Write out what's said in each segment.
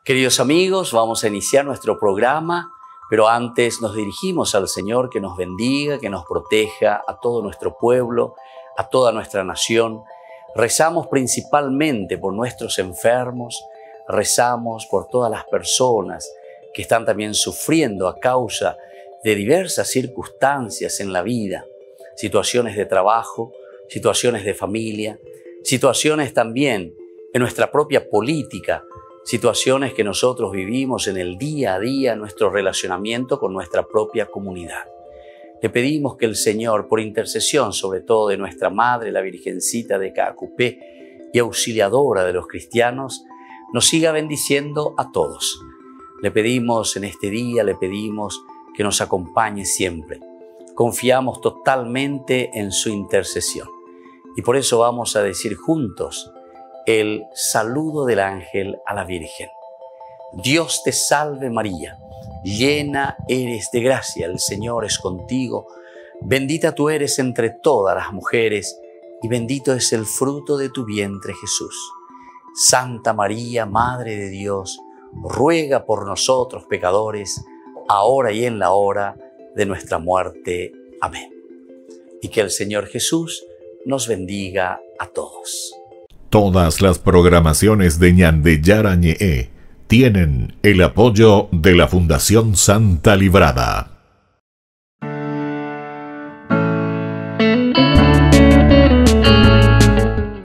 Queridos amigos, vamos a iniciar nuestro programa, pero antes nos dirigimos al Señor que nos bendiga, que nos proteja a todo nuestro pueblo, a toda nuestra nación. Rezamos principalmente por nuestros enfermos, rezamos por todas las personas que están también sufriendo a causa de diversas circunstancias en la vida, situaciones de trabajo, situaciones de familia, situaciones también en nuestra propia política, situaciones que nosotros vivimos en el día a día, nuestro relacionamiento con nuestra propia comunidad. Le pedimos que el Señor, por intercesión sobre todo de nuestra Madre, la Virgencita de Caacupé y auxiliadora de los cristianos, nos siga bendiciendo a todos. Le pedimos en este día, le pedimos que nos acompañe siempre. Confiamos totalmente en su intercesión. Y por eso vamos a decir juntos el saludo del ángel a la Virgen. Dios te salve María, llena eres de gracia, el Señor es contigo. Bendita tú eres entre todas las mujeres y bendito es el fruto de tu vientre Jesús. Santa María, Madre de Dios, ruega por nosotros pecadores, ahora y en la hora de nuestra muerte. Amén. Y que el Señor Jesús nos bendiga a todos. Todas las programaciones de Ñandeyara Ñe'e tienen el apoyo de la Fundación Santa Librada.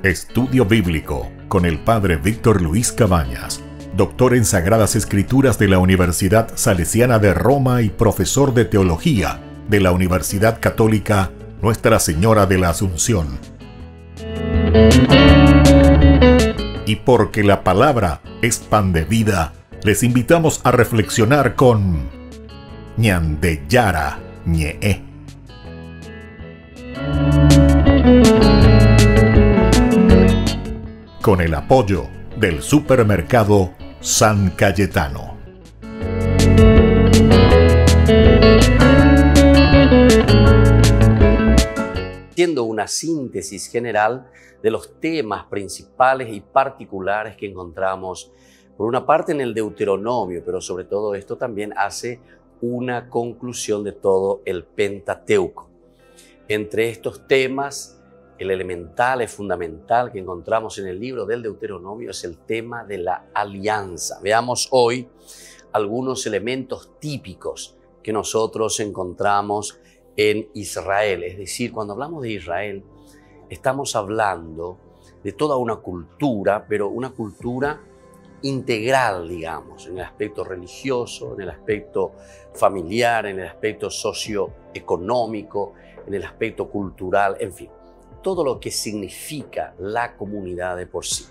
Estudio Bíblico con el Padre Víctor Luis Cabañas, doctor en Sagradas Escrituras de la Universidad Salesiana de Roma y profesor de Teología de la Universidad Católica Nuestra Señora de la Asunción. Y porque la palabra es pan de vida, les invitamos a reflexionar con Ñandeyara Ñe'e. Con el apoyo del supermercado San Cayetano. Haciendo una síntesis general de los temas principales y particulares que encontramos, por una parte en el Deuteronomio, pero sobre todo esto también hace una conclusión de todo el Pentateuco. Entre estos temas, el elemental, el fundamental que encontramos en el libro del Deuteronomio es el tema de la alianza. Veamos hoy algunos elementos típicos que nosotros encontramos en Israel. Es decir, cuando hablamos de Israel, estamos hablando de toda una cultura, pero una cultura integral, digamos, en el aspecto religioso, en el aspecto familiar, en el aspecto socioeconómico, en el aspecto cultural, en fin, todo lo que significa la comunidad de por sí.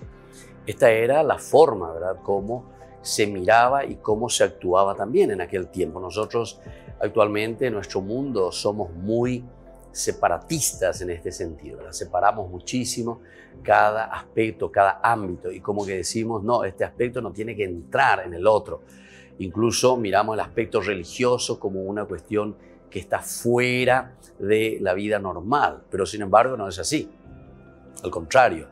Esta era la forma, ¿verdad?, cómo se miraba y cómo se actuaba también en aquel tiempo. Nosotros actualmente en nuestro mundo somos muy separatistas en este sentido, ¿verdad? Separamos muchísimo cada aspecto, cada ámbito y como que decimos, no, este aspecto no tiene que entrar en el otro. Incluso miramos el aspecto religioso como una cuestión que está fuera de la vida normal, pero sin embargo no es así. Al contrario,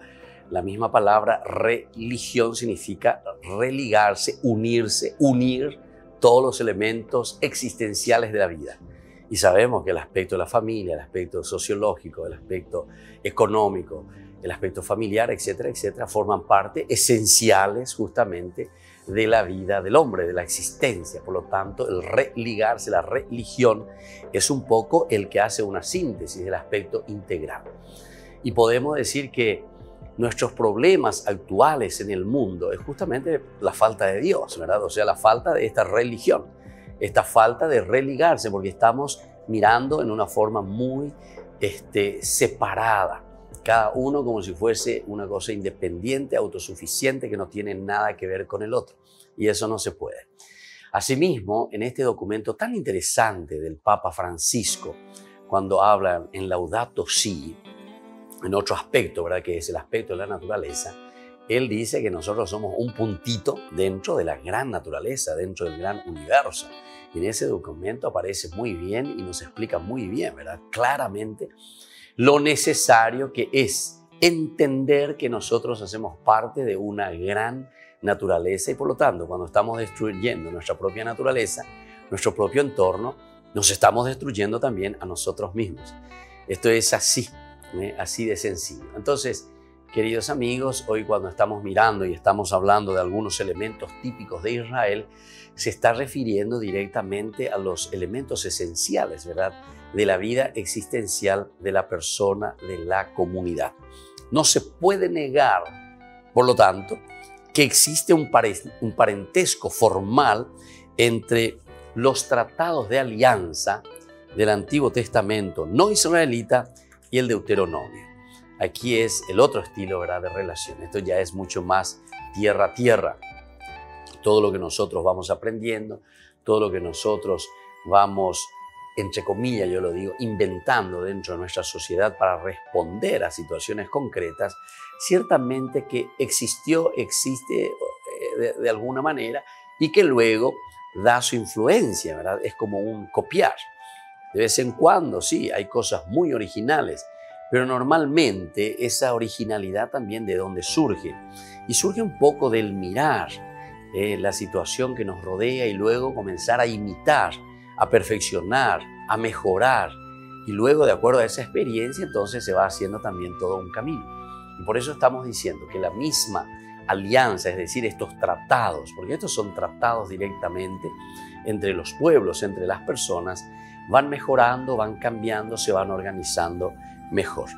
la misma palabra religión significa religarse, unirse, unir todos los elementos existenciales de la vida. Y sabemos que el aspecto de la familia, el aspecto sociológico, el aspecto económico, el aspecto familiar, etcétera, etcétera, forman parte esenciales justamente de la vida del hombre, de la existencia. Por lo tanto, el religarse, la religión, es un poco el que hace una síntesis del aspecto integral. Y podemos decir que nuestros problemas actuales en el mundo es justamente la falta de Dios, ¿verdad? O sea, la falta de esta religión, esta falta de religarse, porque estamos mirando en una forma muy separada, cada uno como si fuese una cosa independiente, autosuficiente, que no tiene nada que ver con el otro. Y eso no se puede. Asimismo, en este documento tan interesante del Papa Francisco, cuando habla en Laudato Si, en otro aspecto, ¿verdad?, que es el aspecto de la naturaleza, él dice que nosotros somos un puntito dentro de la gran naturaleza, dentro del gran universo. Y en ese documento aparece muy bien y nos explica muy bien, ¿verdad?, claramente lo necesario que es entender que nosotros hacemos parte de una gran naturaleza y por lo tanto cuando estamos destruyendo nuestra propia naturaleza, nuestro propio entorno, nos estamos destruyendo también a nosotros mismos. Esto es así, así de sencillo. Entonces, queridos amigos, hoy cuando estamos mirando y estamos hablando de algunos elementos típicos de Israel, se está refiriendo directamente a los elementos esenciales, ¿verdad?, de la vida existencial de la persona, de la comunidad. No se puede negar, por lo tanto, que existe un parentesco formal entre los tratados de alianza del Antiguo Testamento no israelita y el Deuteronomio. Aquí es el otro estilo, ¿verdad?, de relación. Esto ya es mucho más tierra a tierra. Todo lo que nosotros vamos aprendiendo, todo lo que nosotros vamos, entre comillas yo lo digo, inventando dentro de nuestra sociedad para responder a situaciones concretas, ciertamente que existe de alguna manera y que luego da su influencia, ¿verdad? Es como un copiar. De vez en cuando, sí, hay cosas muy originales, pero normalmente esa originalidad también de dónde surge. Y surge un poco del mirar la situación que nos rodea y luego comenzar a imitar, a perfeccionar, a mejorar. Y luego, de acuerdo a esa experiencia, entonces se va haciendo también todo un camino. Y por eso estamos diciendo que la misma alianza, es decir, estos tratados, porque estos son tratados directamente entre los pueblos, entre las personas, van mejorando, van cambiando, se van organizando mejor.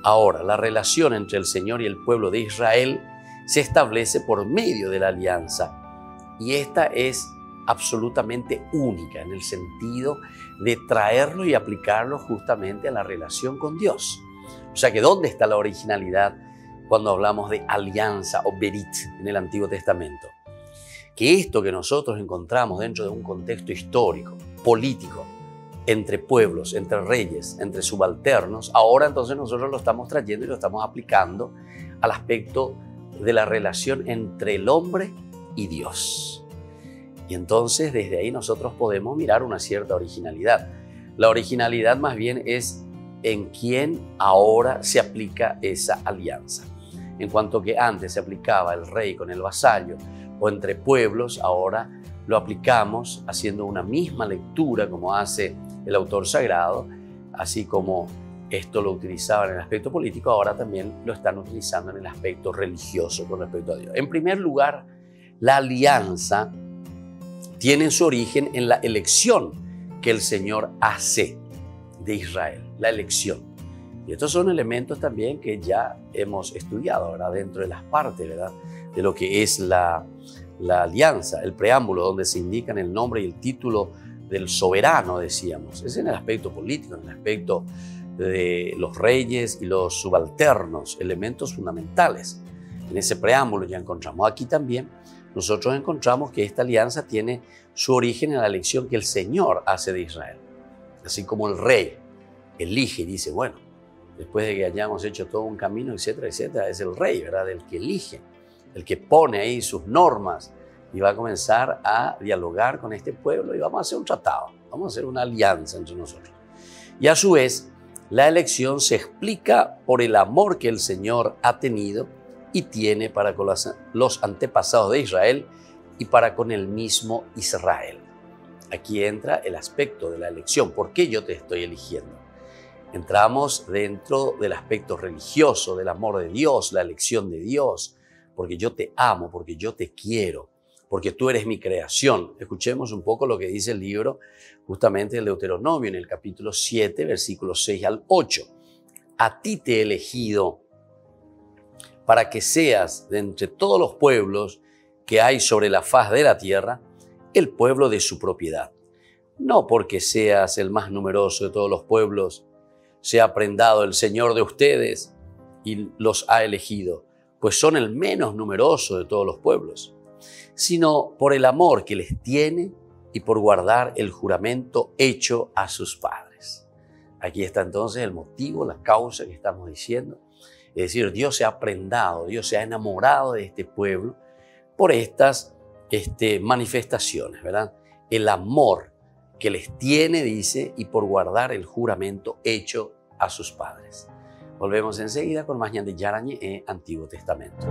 Ahora, la relación entre el Señor y el pueblo de Israel se establece por medio de la alianza y esta es absolutamente única en el sentido de traerlo y aplicarlo justamente a la relación con Dios. O sea que ¿dónde está la originalidad cuando hablamos de alianza o berit en el Antiguo Testamento? Que esto que nosotros encontramos dentro de un contexto histórico, político, entre pueblos, entre reyes, entre subalternos, ahora entonces nosotros lo estamos trayendo y lo estamos aplicando al aspecto de la relación entre el hombre y Dios. Y entonces desde ahí nosotros podemos mirar una cierta originalidad. La originalidad más bien es en quién ahora se aplica esa alianza. En cuanto que antes se aplicaba el rey con el vasallo o entre pueblos, ahora lo aplicamos haciendo una misma lectura como hace el autor sagrado, así como esto lo utilizaban en el aspecto político, ahora también lo están utilizando en el aspecto religioso con respecto a Dios. En primer lugar, la alianza tiene su origen en la elección que el Señor hace de Israel, la elección. Y estos son elementos también que ya hemos estudiado, ¿verdad?, dentro de las partes, ¿verdad?, de lo que es la alianza, el preámbulo donde se indican el nombre y el título del soberano, decíamos. Es en el aspecto político, en el aspecto de los reyes y los subalternos, elementos fundamentales. En ese preámbulo ya encontramos. Aquí también nosotros encontramos que esta alianza tiene su origen en la elección que el Señor hace de Israel. Así como el rey elige y dice, bueno, después de que hayamos hecho todo un camino, etcétera, etcétera, es el rey, ¿verdad?, el que elige, el que pone ahí sus normas y va a comenzar a dialogar con este pueblo y vamos a hacer un tratado, vamos a hacer una alianza entre nosotros. Y a su vez, la elección se explica por el amor que el Señor ha tenido y tiene para con los antepasados de Israel y para con el mismo Israel. Aquí entra el aspecto de la elección. ¿Por qué yo te estoy eligiendo? Entramos dentro del aspecto religioso, del amor de Dios, la elección de Dios, porque yo te amo, porque yo te quiero, porque tú eres mi creación. Escuchemos un poco lo que dice el libro justamente del Deuteronomio en el capítulo 7, versículos 6 al 8. A ti te he elegido para que seas de entre todos los pueblos que hay sobre la faz de la tierra, el pueblo de su propiedad. No porque seas el más numeroso de todos los pueblos, se ha prendado el Señor de ustedes y los ha elegido, pues son el menos numeroso de todos los pueblos, sino por el amor que les tiene y por guardar el juramento hecho a sus padres. Aquí está entonces el motivo, la causa que estamos diciendo. Es decir, Dios se ha prendado, Dios se ha enamorado de este pueblo por estas manifestaciones, ¿verdad? El amor que les tiene, dice, y por guardar el juramento hecho a sus padres. Volvemos enseguida con más Ñande Yarañe en Antiguo Testamento.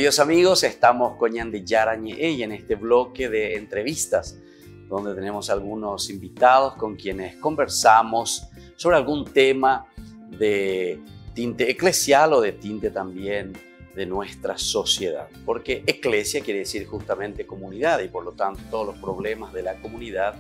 Queridos amigos, estamos con Ñande Yarañe y en este bloque de entrevistas donde tenemos algunos invitados con quienes conversamos sobre algún tema de tinte eclesial o de tinte también de nuestra sociedad. Porque eclesia quiere decir justamente comunidad y por lo tanto todos los problemas de la comunidad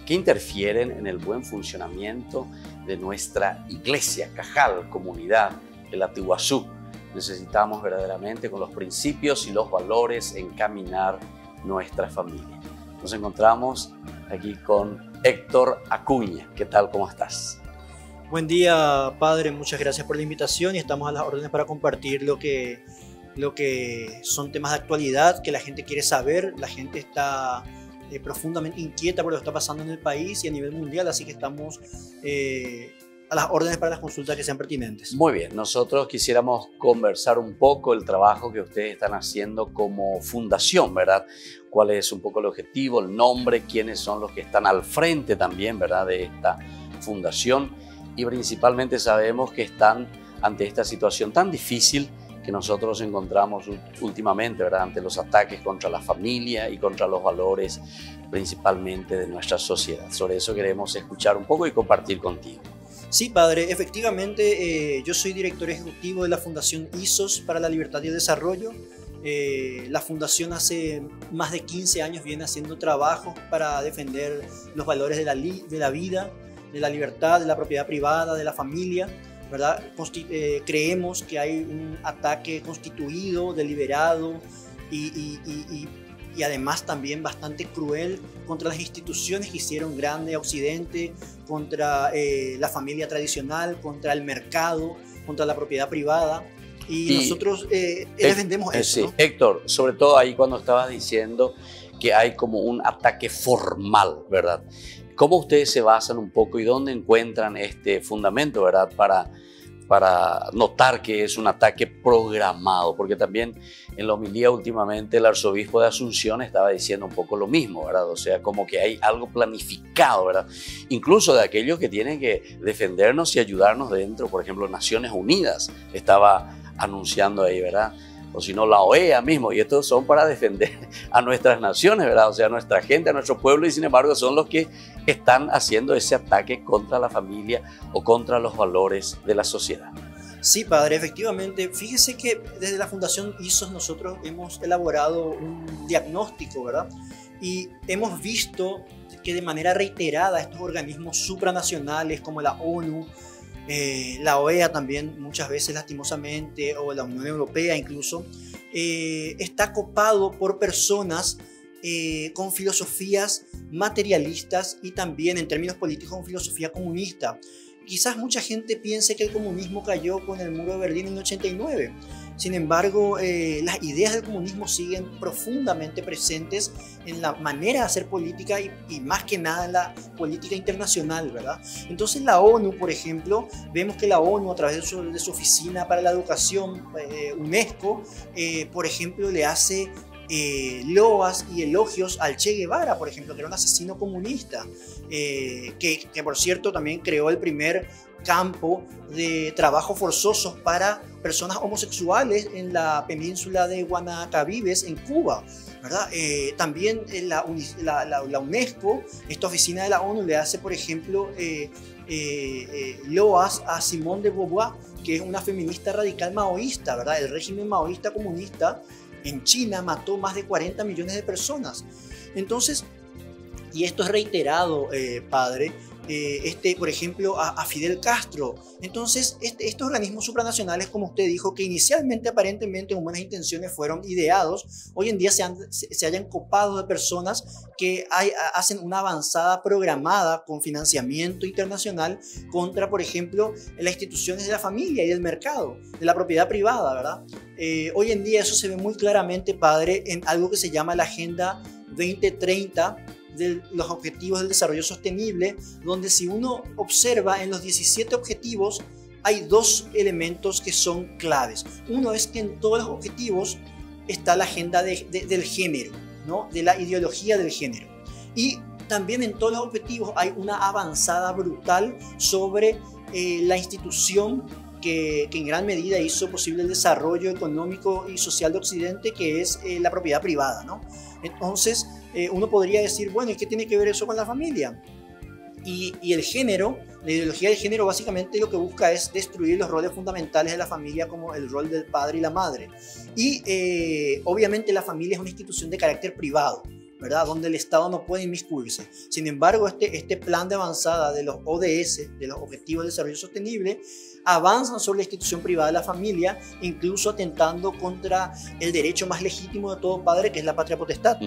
que interfieren en el buen funcionamiento de nuestra iglesia, Cajal, comunidad, el Atiguazú. Necesitamos verdaderamente con los principios y los valores encaminar nuestra familia. Nos encontramos aquí con Héctor Acuña. ¿Qué tal? ¿Cómo estás? Buen día, padre. Muchas gracias por la invitación y estamos a las órdenes para compartir lo que son temas de actualidad que la gente quiere saber. La gente está profundamente inquieta por lo que está pasando en el país y a nivel mundial, así que estamos a las órdenes para las consultas que sean pertinentes. Muy bien, nosotros quisiéramos conversar un poco el trabajo que ustedes están haciendo como fundación, ¿verdad? ¿Cuál es un poco el objetivo, el nombre, quiénes son los que están al frente también, ¿verdad?, de esta fundación? Y principalmente sabemos que están ante esta situación tan difícil que nosotros encontramos últimamente, ¿verdad?, ante los ataques contra la familia y contra los valores principalmente de nuestra sociedad. Sobre eso queremos escuchar un poco y compartir contigo. Sí, padre, efectivamente yo soy director ejecutivo de la Fundación ISOS para la Libertad y el Desarrollo. La fundación hace más de 15 años viene haciendo trabajos para defender los valores de la vida, de la libertad, de la propiedad privada, de la familia, ¿verdad? Creemos que hay un ataque constituido, deliberado y además también bastante cruel contra las instituciones que hicieron grande a Occidente, contra la familia tradicional, contra el mercado, contra la propiedad privada. Y nosotros defendemos eso, sí, ¿no? Héctor, sobre todo ahí cuando estabas diciendo que hay como un ataque formal, ¿verdad? ¿Cómo ustedes se basan un poco y dónde encuentran este fundamento, ¿verdad?, para notar que es un ataque programado? Porque también en la homilía últimamente el arzobispo de Asunción estaba diciendo un poco lo mismo, ¿verdad? O sea, como que hay algo planificado, ¿verdad? Incluso de aquellos que tienen que defendernos y ayudarnos dentro, por ejemplo, Naciones Unidas estaba anunciando ahí, ¿verdad? O si no, la OEA mismo, y estos son para defender a nuestras naciones, ¿verdad? O sea, a nuestra gente, a nuestro pueblo, y sin embargo son los que están haciendo ese ataque contra la familia o contra los valores de la sociedad. Sí, padre, efectivamente. Fíjese que desde la Fundación ISOS nosotros hemos elaborado un diagnóstico, ¿verdad? Y hemos visto que de manera reiterada estos organismos supranacionales como la ONU, la OEA también muchas veces lastimosamente, o la Unión Europea incluso, está copado por personas con filosofías materialistas y también en términos políticos con filosofía comunista. Quizás mucha gente piense que el comunismo cayó con el muro de Berlín en el 89. Sin embargo, las ideas del comunismo siguen profundamente presentes en la manera de hacer política y más que nada en la política internacional, ¿verdad? Entonces la ONU, por ejemplo, vemos que la ONU a través de su Oficina para la Educación, UNESCO, por ejemplo, le hace loas y elogios al Che Guevara, por ejemplo, que era un asesino comunista, que por cierto también creó el primer campo de trabajo forzosos para personas homosexuales en la península de Guanacabibes, en Cuba, ¿verdad? También la UNESCO, esta oficina de la ONU, le hace, por ejemplo, loas a Simone de Beauvoir, que es una feminista radical maoísta, ¿verdad? El régimen maoísta comunista en China mató más de 40 millones de personas. Entonces, y esto es reiterado, padre, por ejemplo, a Fidel Castro. Entonces, estos organismos supranacionales, como usted dijo, que inicialmente aparentemente con buenas intenciones fueron ideados, hoy en día se hayan copado de personas que hacen una avanzada programada con financiamiento internacional contra, por ejemplo, las instituciones de la familia y del mercado, de la propiedad privada, ¿verdad? Hoy en día eso se ve muy claramente, padre, en algo que se llama la Agenda 2030, de los Objetivos del Desarrollo Sostenible, donde si uno observa en los 17 objetivos hay dos elementos que son claves. Uno es que en todos los objetivos está la agenda del género, ¿no? De la ideología del género. Y también en todos los objetivos hay una avanzada brutal sobre la institución que en gran medida hizo posible el desarrollo económico y social de Occidente, que es la propiedad privada, ¿no? Entonces, uno podría decir, bueno, ¿y qué tiene que ver eso con la familia? Y el género, la ideología del género básicamente lo que busca es destruir los roles fundamentales de la familia, como el rol del padre y la madre. Y obviamente la familia es una institución de carácter privado, ¿verdad? Donde el Estado no puede inmiscuirse. Sin embargo, este plan de avanzada de los ODS, de los Objetivos de Desarrollo Sostenible, avanzan sobre la institución privada de la familia, incluso atentando contra el derecho más legítimo de todo padre, que es la patria potestad.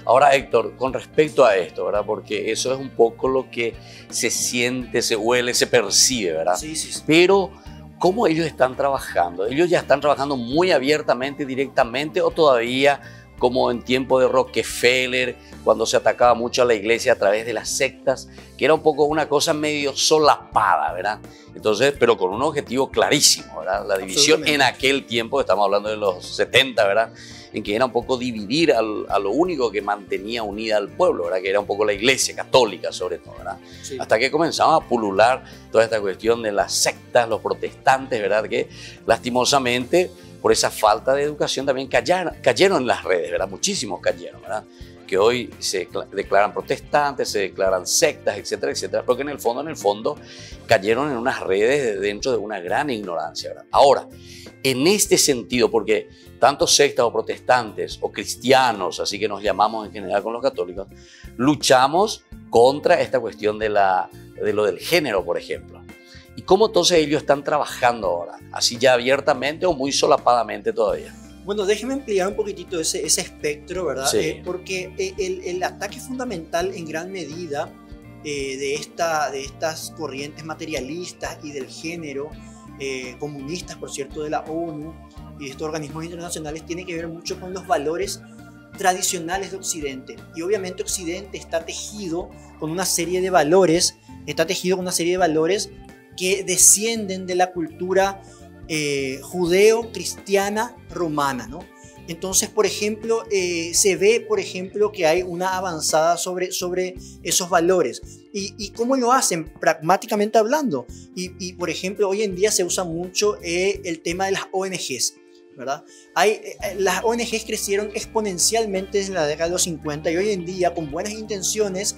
Ahora, Héctor, con respecto a esto, ¿verdad? Porque eso es un poco lo que se siente, se huele, se percibe, ¿verdad? Sí, sí, sí. Pero, ¿cómo ellos están trabajando? ¿Ellos ya están trabajando muy abiertamente, directamente, o todavía, como en tiempo de Rockefeller, cuando se atacaba mucho a la iglesia a través de las sectas, que era un poco una cosa medio solapada, ¿verdad? Entonces, pero con un objetivo clarísimo, ¿verdad? La división en aquel tiempo, estamos hablando de los 70, ¿verdad? En que era un poco dividir a lo único que mantenía unida al pueblo, ¿verdad? Que era un poco la iglesia católica, sobre todo, ¿verdad? Sí. Hasta que comenzaba a pulular toda esta cuestión de las sectas, los protestantes, ¿verdad? Que lastimosamente, por esa falta de educación también cayeron en las redes, ¿verdad? Muchísimos cayeron, ¿verdad? Que hoy se declaran protestantes, se declaran sectas, etcétera, etcétera, porque en el fondo cayeron en unas redes dentro de una gran ignorancia, ¿verdad? Ahora, en este sentido, porque tanto sectas o protestantes o cristianos, así que nos llamamos en general con los católicos, luchamos contra esta cuestión de lo del género, por ejemplo. ¿Y cómo entonces ellos están trabajando ahora? ¿Así ya abiertamente o muy solapadamente todavía? Bueno, déjeme ampliar un poquitito ese espectro, ¿verdad? Sí. Porque el ataque fundamental en gran medida de estas corrientes materialistas y del género, comunistas, por cierto, de la ONU y de estos organismos internacionales, tiene que ver mucho con los valores tradicionales de Occidente. Y obviamente Occidente está tejido con una serie de valores, que descienden de la cultura judeo-cristiana romana, ¿no? Entonces, por ejemplo, se ve, por ejemplo, que hay una avanzada sobre esos valores. ¿Y cómo lo hacen? Pragmáticamente hablando. Y, por ejemplo, hoy en día se usa mucho el tema de las ONGs, ¿verdad? Las ONGs crecieron exponencialmente desde la década de los 50 y hoy en día, con buenas intenciones,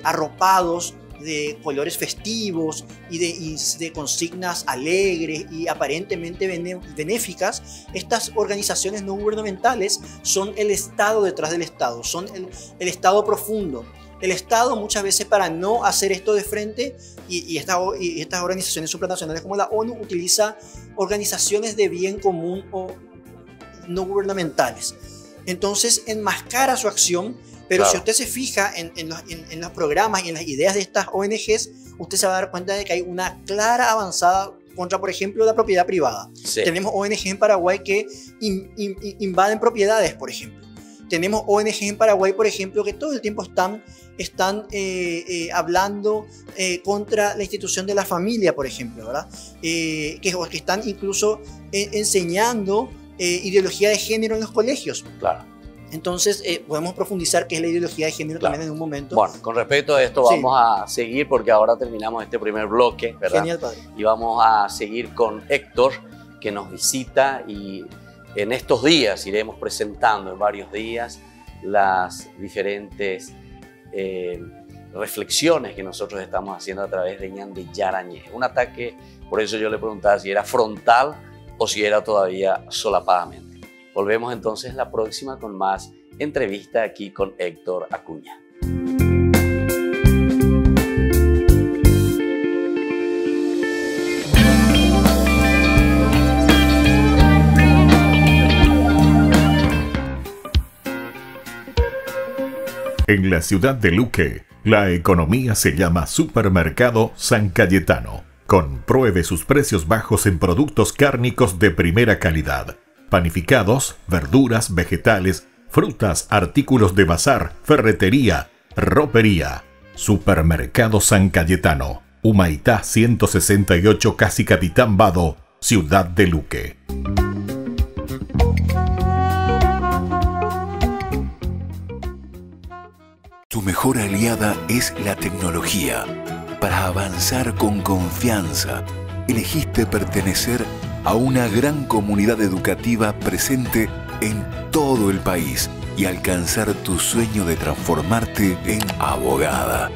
arropados de colores festivos y de consignas alegres y aparentemente benéficas, estas organizaciones no gubernamentales son el Estado detrás del Estado, son el Estado profundo. El Estado muchas veces, para no hacer esto de frente, y estas organizaciones supranacionales como la ONU, utiliza organizaciones de bien común o no gubernamentales. Entonces enmascara su acción. Pero claro, si usted se fija en los programas y en las ideas de estas ONGs, usted se va a dar cuenta de que hay una clara avanzada contra, por ejemplo, la propiedad privada. Sí. Tenemos ONGs en Paraguay que invaden propiedades, por ejemplo. Tenemos ONGs en Paraguay, por ejemplo, que todo el tiempo están hablando contra la institución de la familia, por ejemplo, ¿verdad? Que están incluso enseñando ideología de género en los colegios. Claro. Entonces, podemos profundizar qué es la ideología de género, claro, también en un momento. Bueno, con respecto a esto, vamos a seguir porque ahora terminamos este primer bloque, ¿verdad? Genial, padre. Y vamos a seguir con Héctor, que nos visita, y en estos días iremos presentando, en varios días, las diferentes reflexiones que nosotros estamos haciendo a través de Ñande Yarañé. Un ataque, por eso yo le preguntaba si era frontal o si era todavía solapadamente. Volvemos entonces la próxima con más entrevista aquí con Héctor Acuña. En la ciudad de Luque, la economía se llama Supermercado San Cayetano. Compruebe sus precios bajos en productos cárnicos de primera calidad. Panificados, verduras, vegetales, frutas, artículos de bazar, ferretería, ropería. Supermercado San Cayetano, Humaitá 168, Casi Capitán Vado, Ciudad de Luque. Tu mejor aliada es la tecnología para avanzar con confianza, elegiste pertenecer a una gran comunidad educativa presente en todo el país y alcanzar tu sueño de transformarte en abogada.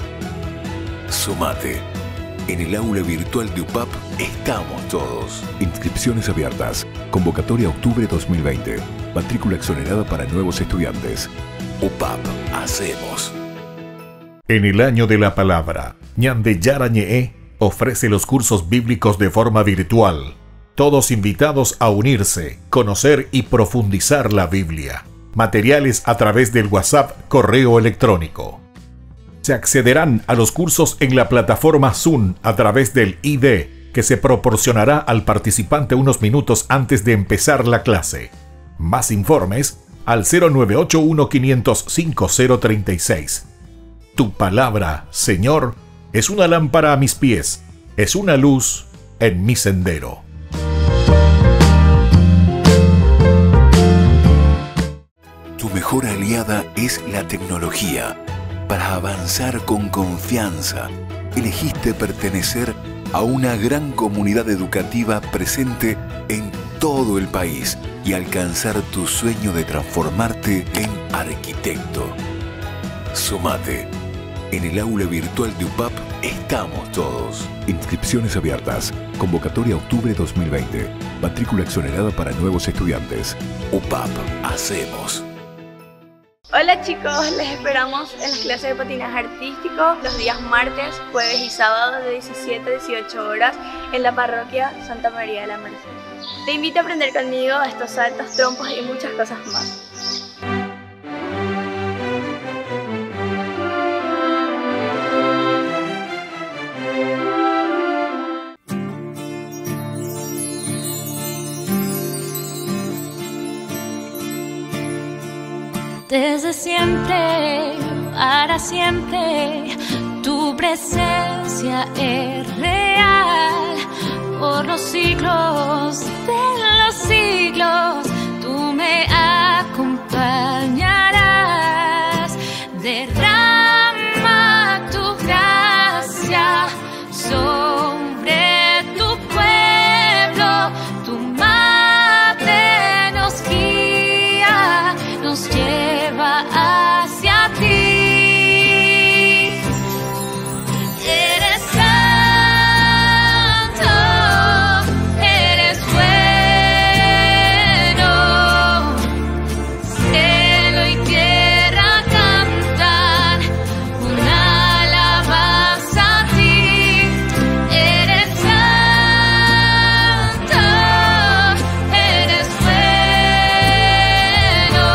Sumate. En el aula virtual de UPAP estamos todos. Inscripciones abiertas. Convocatoria octubre 2020. Matrícula exonerada para nuevos estudiantes. UPAP, hacemos. En el año de la palabra, Ñande Yarañe ofrece los cursos bíblicos de forma virtual. Todos invitados a unirse, conocer y profundizar la Biblia. Materiales a través del WhatsApp, correo electrónico. Se accederán a los cursos en la plataforma Zoom a través del ID, que se proporcionará al participante unos minutos antes de empezar la clase. Más informes al 0981-500-5036. Tu palabra, Señor, es una lámpara a mis pies, es una luz en mi sendero. Tu mejor aliada es la tecnología. Para avanzar con confianza, elegiste pertenecer a una gran comunidad educativa presente en todo el país y alcanzar tu sueño de transformarte en arquitecto. Sumate. En el aula virtual de UPAP estamos todos. Inscripciones abiertas. Convocatoria octubre 2020. Matrícula exonerada para nuevos estudiantes. UPAP, hacemos. Hola chicos, les esperamos en las clases de patinaje artístico los días martes, jueves y sábados de 17 a 18 horas en la parroquia Santa María de la Merced. Te invito a aprender conmigo estos saltos, trompos y muchas cosas más. Desde siempre, para siempre, tu presencia es real. Por los siglos de los siglos, tú me acompañarás. Derrama tu gracia sobre tu pueblo, tu madre nos guía, nos lleva hacia ti. Eres santo, eres bueno, cielo y tierra cantan una alabanza a ti. Eres santo, eres bueno,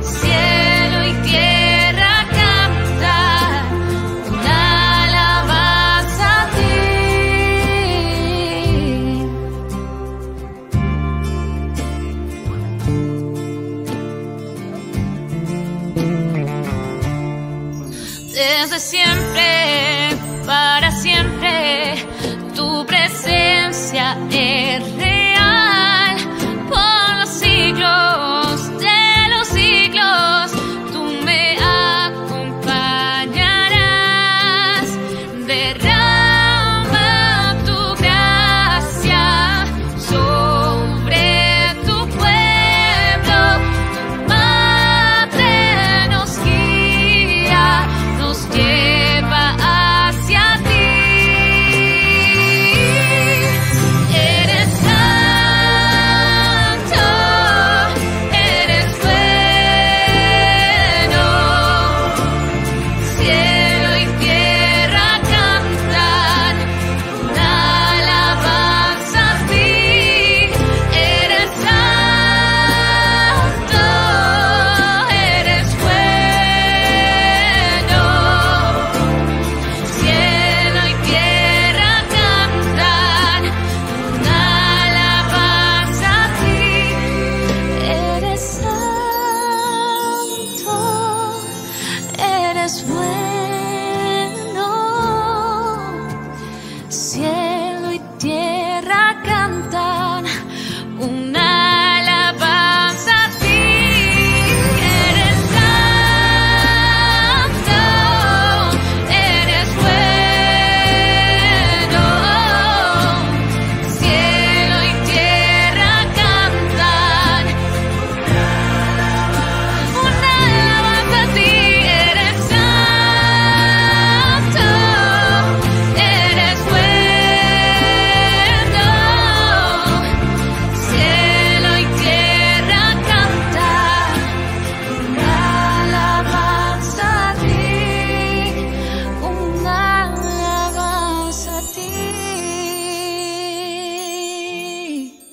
cielo y tierra cantan una alabanza a ti. Desde siempre, para siempre, tu presencia es real. Por los siglos de los siglos, tú me acompañarás. Derrama tu gracia sobre tu pueblo, tu madre nos guía, nos lleva hacia ti.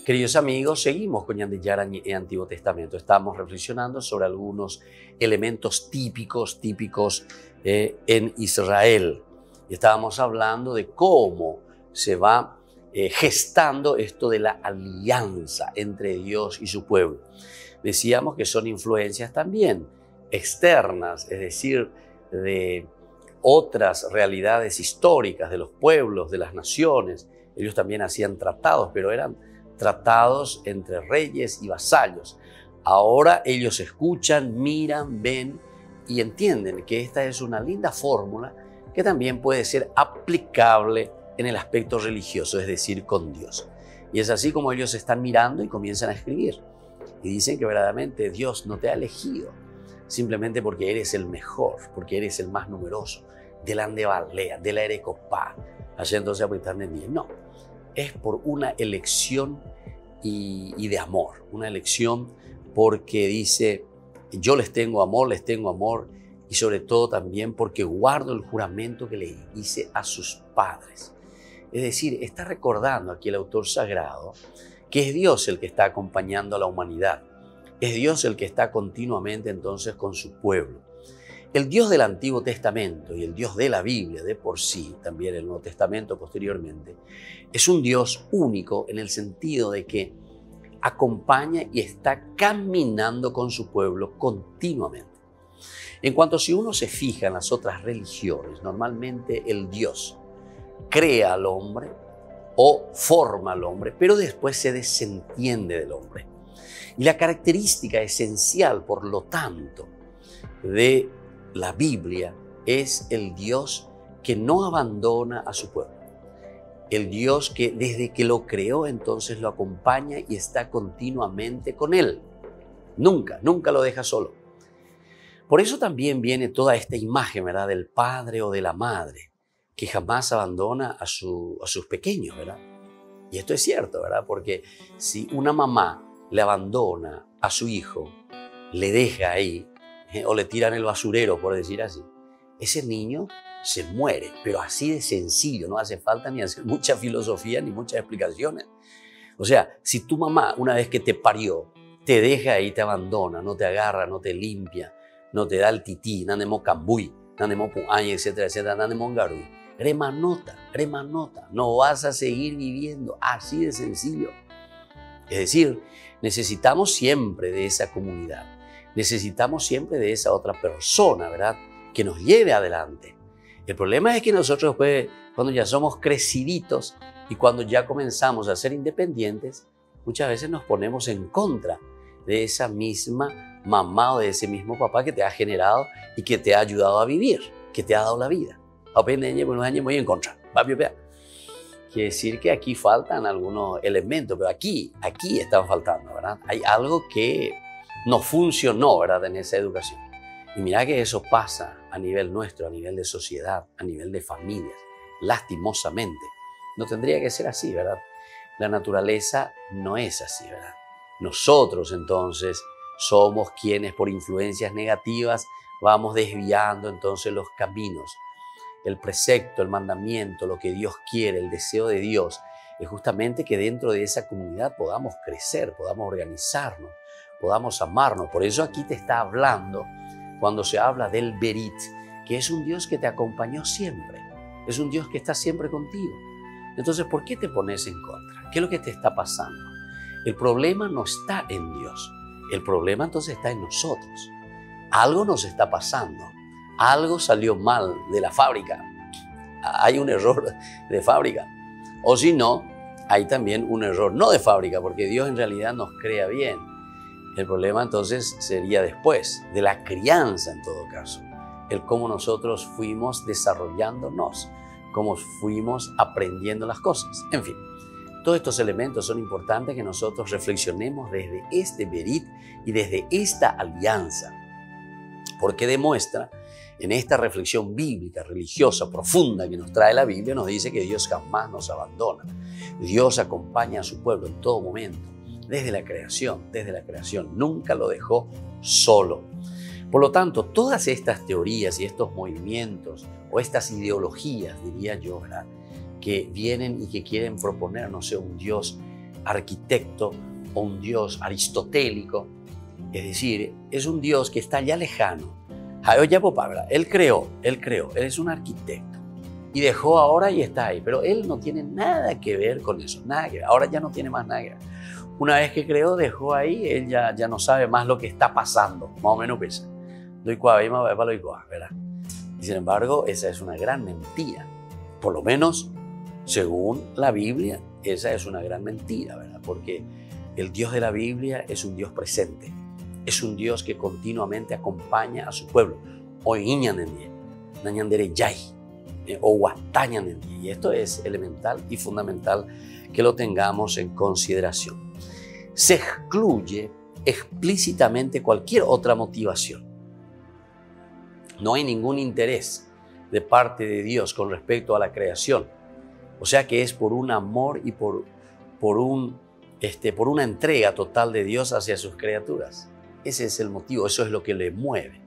Queridos amigos, seguimos con Yandillara en el Antiguo Testamento. Estamos reflexionando sobre algunos elementos típicos en Israel. Y estábamos hablando de cómo se va gestando esto de la alianza entre Dios y su pueblo. Decíamos que son influencias también externas, es decir, de otras realidades históricas de los pueblos, de las naciones. Ellos también hacían tratados, pero eran tratados entre reyes y vasallos. Ahora ellos escuchan, miran, ven y entienden que esta es una linda fórmula que también puede ser aplicable en el aspecto religioso, es decir, con Dios. Y es así como ellos están mirando y comienzan a escribir. Y dicen que verdaderamente Dios no te ha elegido simplemente porque eres el mejor, porque eres el más numeroso, de la Andebalea, de la Erecopá, allá entonces apretarme bien. No, es por una elección y de amor, una elección porque dice, yo les tengo amor, y sobre todo también porque guardo el juramento que le hice a sus padres. Es decir, está recordando aquí el autor sagrado que es Dios el que está acompañando a la humanidad. Es Dios el que está continuamente entonces con su pueblo. El Dios del Antiguo Testamento y el Dios de la Biblia de por sí, también el Nuevo Testamento posteriormente, es un Dios único en el sentido de que acompaña y está caminando con su pueblo continuamente. En cuanto si uno se fija en las otras religiones, normalmente el Dios crea al hombre o forma al hombre, pero después se desentiende del hombre. Y la característica esencial, por lo tanto, de la Biblia es el Dios que no abandona a su pueblo. El Dios que desde que lo creó entonces lo acompaña y está continuamente con él. Nunca lo deja solo. Por eso también viene toda esta imagen, ¿verdad?, del padre o de la madre, que jamás abandona a sus pequeños, ¿verdad? Y esto es cierto, ¿verdad? Porque si una mamá le abandona a su hijo, le deja ahí, o le tiran el basurero, por decir así, ese niño se muere, pero así de sencillo, no hace falta ni hacer mucha filosofía ni muchas explicaciones. O sea, si tu mamá, una vez que te parió, te deja ahí, te abandona, no te agarra, no te limpia, no te da el tití, nanemo cambuy, nanemo puaña, etcétera, nanemo garui, remanota, no vas a seguir viviendo, así de sencillo. Es decir, necesitamos siempre de esa comunidad. Necesitamos siempre de esa otra persona, ¿verdad?, que nos lleve adelante. El problema es que nosotros después, cuando ya somos creciditos y cuando ya comenzamos a ser independientes, muchas veces nos ponemos en contra de esa misma mamá o de ese mismo papá que te ha generado y que te ha ayudado a vivir, que te ha dado la vida. Muy en contra. Quiere decir que aquí faltan algunos elementos, pero aquí están faltando, ¿verdad? Hay algo que no funcionó, ¿verdad?, en esa educación. Y mira que eso pasa a nivel nuestro, a nivel de sociedad, a nivel de familias, lastimosamente. No tendría que ser así, ¿verdad? La naturaleza no es así, ¿verdad? Nosotros entonces somos quienes por influencias negativas vamos desviando entonces los caminos. El precepto, el mandamiento, lo que Dios quiere, el deseo de Dios, es justamente que dentro de esa comunidad podamos crecer, podamos organizarnos, podamos amarnos. Por eso aquí te está hablando, cuando se habla del Berit, que es un Dios que te acompañó siempre, es un Dios que está siempre contigo. Entonces, ¿por qué te pones en contra? ¿Qué es lo que te está pasando? El problema no está en Dios, el problema entonces está en nosotros. Algo nos está pasando, algo salió mal de la fábrica, hay un error de fábrica, o si no, hay también un error no de fábrica, porque Dios en realidad nos crea bien. El problema entonces sería después, de la crianza en todo caso, el cómo nosotros fuimos desarrollándonos, cómo fuimos aprendiendo las cosas. En fin, todos estos elementos son importantes que nosotros reflexionemos desde este Berit y desde esta alianza, porque demuestra en esta reflexión bíblica, religiosa, profunda que nos trae la Biblia, nos dice que Dios jamás nos abandona. Dios acompaña a su pueblo en todo momento. Desde la creación, nunca lo dejó solo. Por lo tanto, todas estas teorías y estos movimientos o estas ideologías, diría yo, ¿verdad?, que vienen y que quieren proponer, no sé, un Dios arquitecto o un Dios aristotélico. Es decir, es un Dios que está ya lejano. Él creó, Él es un arquitecto y dejó ahora y está ahí, pero Él no tiene nada que ver con eso, nada que ver. Ahora ya no tiene más nada que ver. Una vez que creó, dejó ahí, Él ya no sabe más lo que está pasando, más o menos pesa. ¿Verdad? Y sin embargo, esa es una gran mentira. Por lo menos, según la Biblia, esa es una gran mentira, ¿verdad? Porque el Dios de la Biblia es un Dios presente. Es un Dios que continuamente acompaña a su pueblo. Y esto es elemental y fundamental que lo tengamos en consideración. Se excluye explícitamente cualquier otra motivación. No hay ningún interés de parte de Dios con respecto a la creación. O sea que es por un amor y por una entrega total de Dios hacia sus criaturas. Ese es el motivo, eso es lo que le mueve.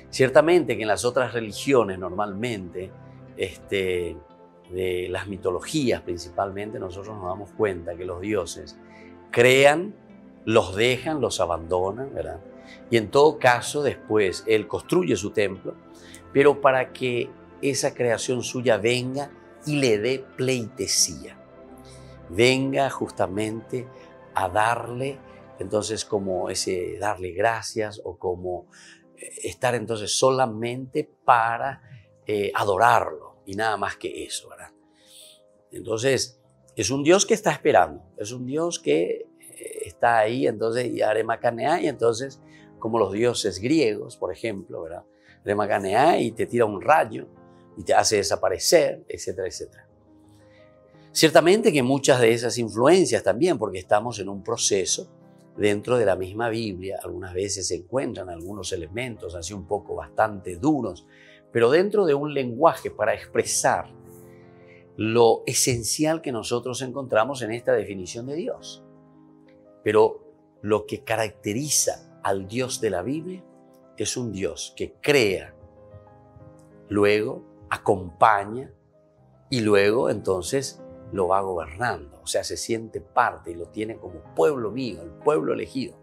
Ciertamente que en las otras religiones normalmente, de las mitologías principalmente, nosotros nos damos cuenta que los dioses crean, los dejan, los abandonan, ¿verdad? Y en todo caso después Él construye su templo, pero para que esa creación suya venga y le dé pleitesía. Venga justamente a darle, entonces como ese darle gracias o como estar entonces solamente para adorarlo y nada más que eso, ¿verdad? Entonces es un Dios que está esperando, es un Dios que está ahí, entonces y Aremacanea, y entonces como los dioses griegos, por ejemplo, ¿verdad? Aremacanea y te tira un rayo y te hace desaparecer, etcétera, etcétera. Ciertamente que muchas de esas influencias también, porque estamos en un proceso dentro de la misma Biblia, algunas veces se encuentran algunos elementos así un poco bastante duros, pero dentro de un lenguaje para expresar lo esencial que nosotros encontramos en esta definición de Dios. Pero lo que caracteriza al Dios de la Biblia es un Dios que crea, luego acompaña y luego entonces lo va gobernando. O sea, se siente parte y lo tiene como pueblo mío, el pueblo elegido.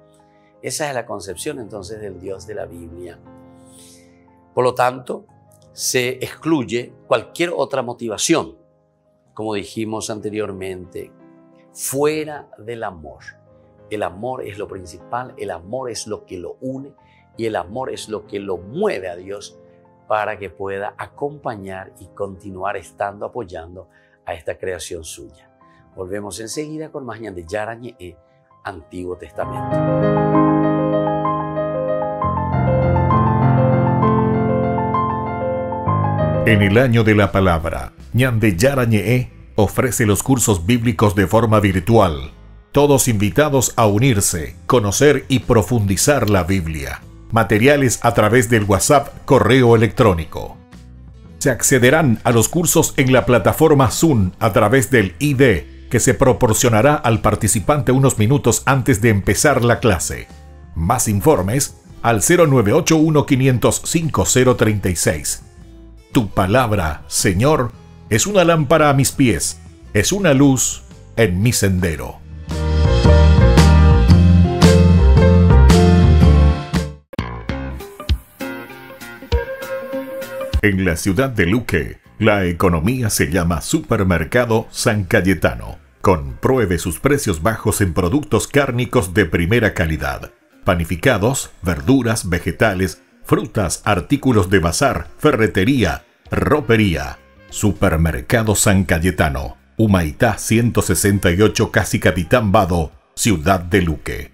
Esa es la concepción entonces del Dios de la Biblia. Por lo tanto, se excluye cualquier otra motivación, como dijimos anteriormente, fuera del amor. El amor es lo principal, el amor es lo que lo une y el amor es lo que lo mueve a Dios para que pueda acompañar y continuar estando apoyando a esta creación suya. Volvemos enseguida con más Ñande Yarañe, Antiguo Testamento. En el año de la palabra, Ñande Yarañe ofrece los cursos bíblicos de forma virtual. Todos invitados a unirse, conocer y profundizar la Biblia. Materiales a través del WhatsApp, correo electrónico. Se accederán a los cursos en la plataforma Zoom a través del ID que se proporcionará al participante unos minutos antes de empezar la clase. Más informes al 0981-500-5036. Tu palabra, Señor, es una lámpara a mis pies, es una luz en mi sendero. En la ciudad de Luque, la economía se llama Supermercado San Cayetano. Compruebe sus precios bajos en productos cárnicos de primera calidad. Panificados, verduras, vegetales, frutas, artículos de bazar, ferretería, ropería. Supermercado San Cayetano, Humaitá 168, Casi Capitán Vado, ciudad de Luque.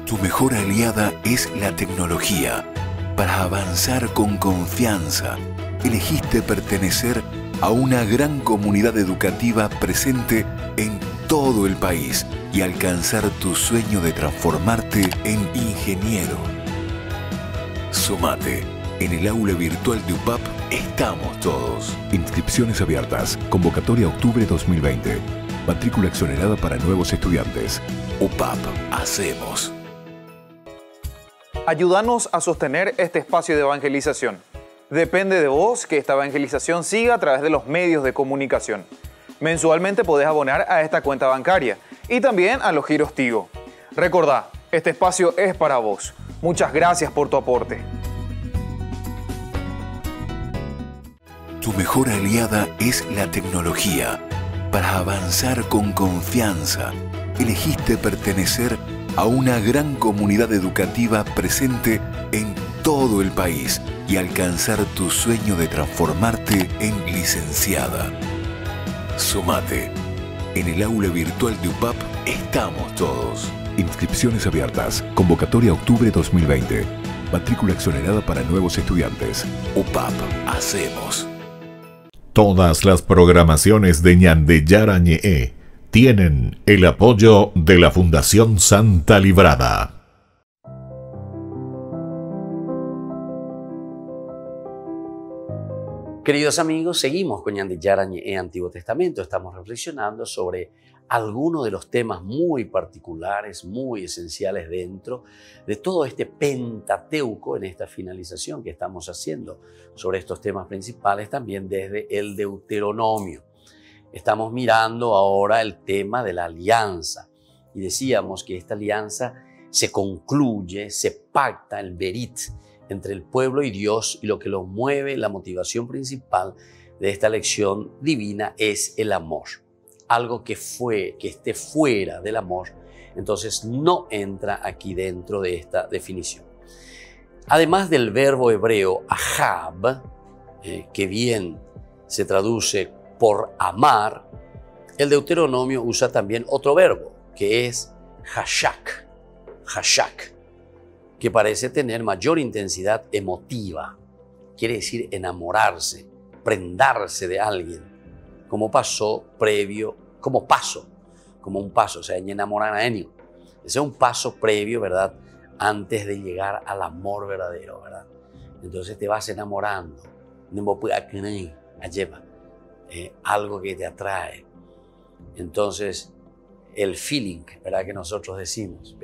Tu mejor aliada es la tecnología. Para avanzar con confianza, elegiste pertenecer a una gran comunidad educativa presente en todo el país y alcanzar tu sueño de transformarte en ingeniero. Sumate. En el aula virtual de UPAP estamos todos. Inscripciones abiertas. Convocatoria octubre 2020. Matrícula exonerada para nuevos estudiantes. UPAP. Hacemos. Ayúdanos a sostener este espacio de evangelización. Depende de vos que esta evangelización siga a través de los medios de comunicación. Mensualmente podés abonar a esta cuenta bancaria y también a los giros Tigo. Recordá, este espacio es para vos. Muchas gracias por tu aporte. Tu mejor aliada es la tecnología. Para avanzar con confianza, elegiste pertenecer a una gran comunidad educativa presente en todo el país y alcanzar tu sueño de transformarte en licenciada. Sumate. En el aula virtual de UPAP estamos todos. Inscripciones abiertas. Convocatoria octubre 2020. Matrícula exonerada para nuevos estudiantes. UPAP. Hacemos. Todas las programaciones de Ñande Yarañe tienen el apoyo de la Fundación Santa Librada. Queridos amigos, seguimos con Ñande Yarañe Antiguo Testamento. Estamos reflexionando sobre algunos de los temas muy particulares, muy esenciales dentro de todo este Pentateuco en esta finalización que estamos haciendo sobre estos temas principales también desde el Deuteronomio. Estamos mirando ahora el tema de la alianza y decíamos que esta alianza se concluye, se pacta el Berit entre el pueblo y Dios, y lo que lo mueve, la motivación principal de esta lección divina es el amor. Algo que esté fuera del amor, entonces no entra aquí dentro de esta definición. Además del verbo hebreo ahab, que bien se traduce por amar, el Deuteronomio usa también otro verbo, que es hashak, que parece tener mayor intensidad emotiva. Quiere decir enamorarse, prendarse de alguien, como un paso, o sea, enamorar a alguien. Ese es un paso previo, ¿verdad? Antes de llegar al amor verdadero, ¿verdad? Entonces te vas enamorando. Algo que te atrae. Entonces, el feeling, ¿verdad? Que nosotros decimos,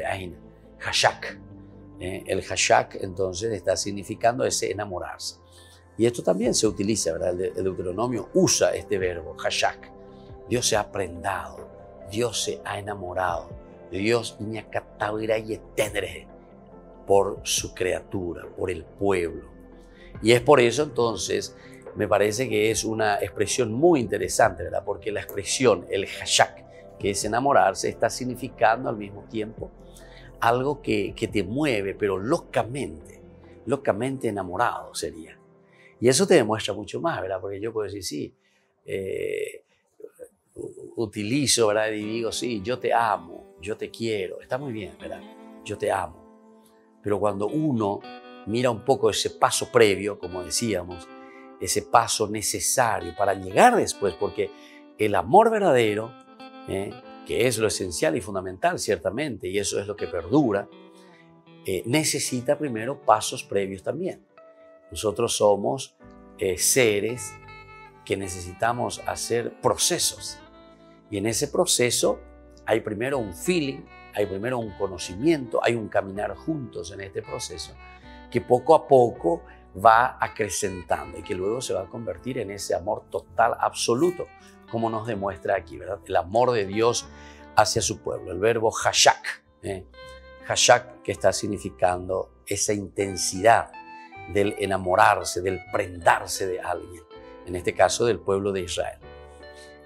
hashak. El hashak, entonces, está significando ese enamorarse. Y esto también se utiliza, ¿verdad? El Deuteronomio usa este verbo, hashak. Dios se ha prendado, Dios se ha enamorado, Dios por su criatura, por el pueblo. Y es por eso, entonces, me parece que es una expresión muy interesante, ¿verdad? Porque la expresión, el hashak, que es enamorarse, está significando al mismo tiempo algo que te mueve, pero locamente enamorado sería. Y eso te demuestra mucho más, ¿verdad? Porque yo puedo decir, sí, utilizo, ¿verdad? Y digo, sí, yo te amo, yo te quiero, está muy bien, ¿verdad? Yo te amo. Pero cuando uno mira un poco ese paso previo, como decíamos, ese paso necesario para llegar después, porque el amor verdadero, que es lo esencial y fundamental, ciertamente, y eso es lo que perdura, necesita primero pasos previos también. Nosotros somos seres que necesitamos hacer procesos. Y en ese proceso hay primero un feeling, hay primero un conocimiento, hay un caminar juntos en este proceso que poco a poco va acrecentando y que luego se va a convertir en ese amor total, absoluto, como nos demuestra aquí, ¿verdad? El amor de Dios hacia su pueblo. El verbo hashak, hashak, que está significando esa intensidad del enamorarse, del prendarse de alguien, en este caso del pueblo de Israel.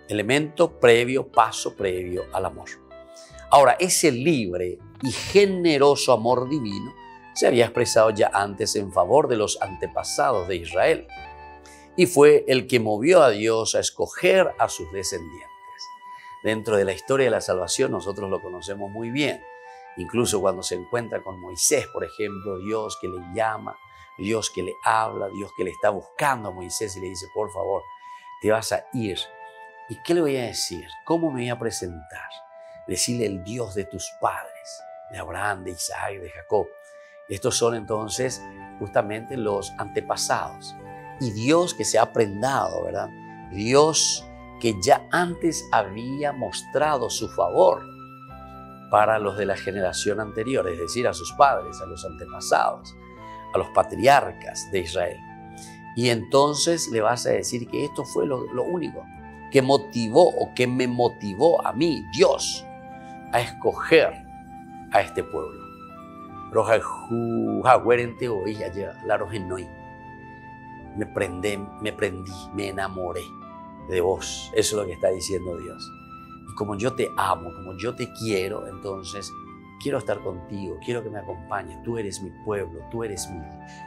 Elemento previo, paso previo al amor. Ahora, ese libre y generoso amor divino se había expresado ya antes en favor de los antepasados de Israel y fue el que movió a Dios a escoger a sus descendientes. Dentro de la historia de la salvación nosotros lo conocemos muy bien. Incluso cuando se encuentra con Moisés, por ejemplo, Dios que le llama, Dios que le habla, Dios que le está buscando a Moisés y le dice, por favor, te vas a ir. ¿Y qué le voy a decir? ¿Cómo me voy a presentar? Decirle el Dios de tus padres, de Abraham, de Isaac, de Jacob. Estos son entonces justamente los antepasados. Y Dios que se ha prendado, ¿verdad? Dios que ya antes había mostrado su favor para los de la generación anterior, es decir, a sus padres, a los antepasados, a los patriarcas de Israel. Y entonces le vas a decir que esto fue lo único que motivó o que me motivó a mí, Dios, a escoger a este pueblo. Me prendí, me enamoré de vos. Eso es lo que está diciendo Dios. Y como yo te amo, como yo te quiero, entonces quiero estar contigo, quiero que me acompañes. Tú eres mi pueblo,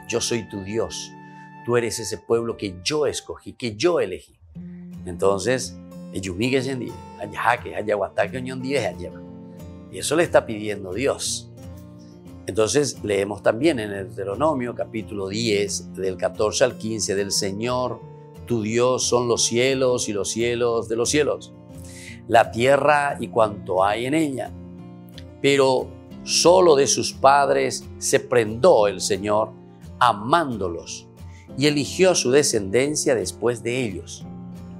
yo soy tu Dios. Tú eres ese pueblo que yo escogí, que yo elegí. Entonces, y eso le está pidiendo Dios. Entonces, leemos también en el Deuteronomio, capítulo 10, del 14 al 15, del Señor, tu Dios son los cielos y los cielos de los cielos, la tierra y cuanto hay en ella. Pero solo de sus padres se prendó el Señor, amándolos, y eligió a su descendencia después de ellos,